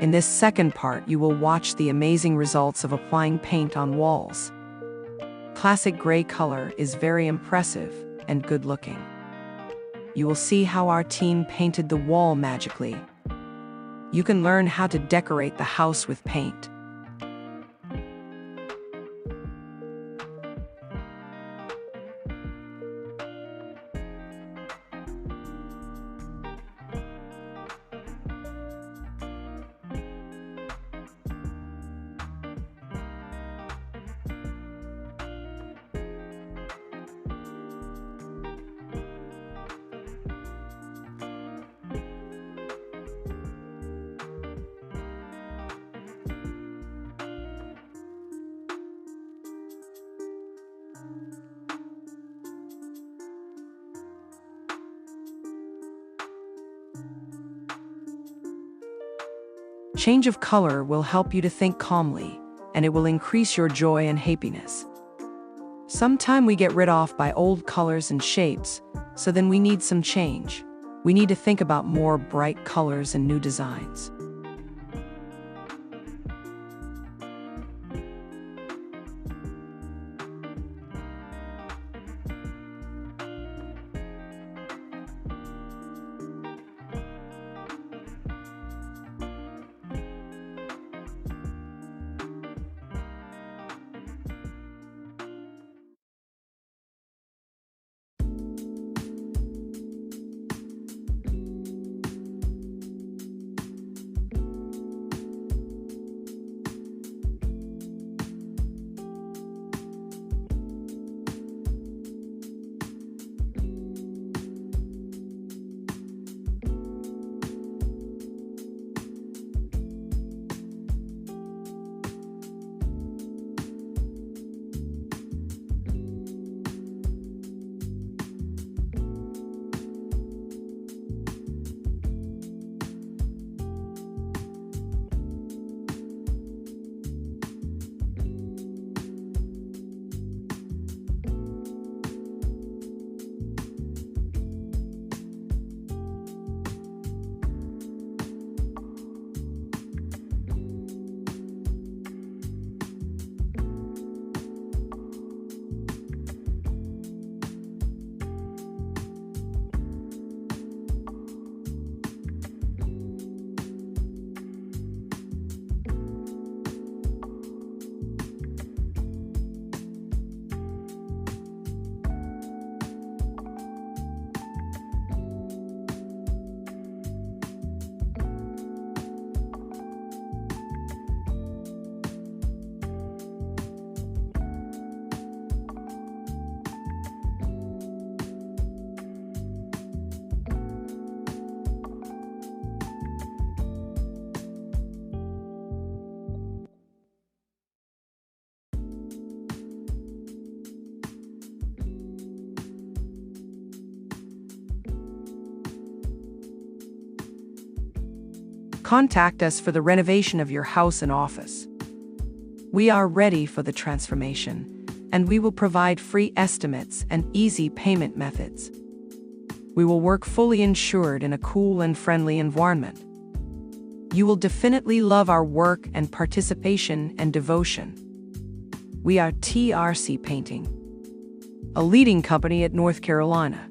In this second part, you will watch the amazing results of applying paint on walls. Classic gray color is very impressive and good-looking. You will see how our team painted the wall magically. You can learn how to decorate the house with paint. Change of color will help you to think calmly, and it will increase your joy and happiness. Sometimes we get rid off by old colors and shapes, so then we need some change. We need to think about more bright colors and new designs. Contact us for the renovation of your house and office. We are ready for the transformation, and we will provide free estimates and easy payment methods. We will work fully insured in a cool and friendly environment. You will definitely love our work and participation and devotion. We are TRC Painting, a leading company at North Carolina.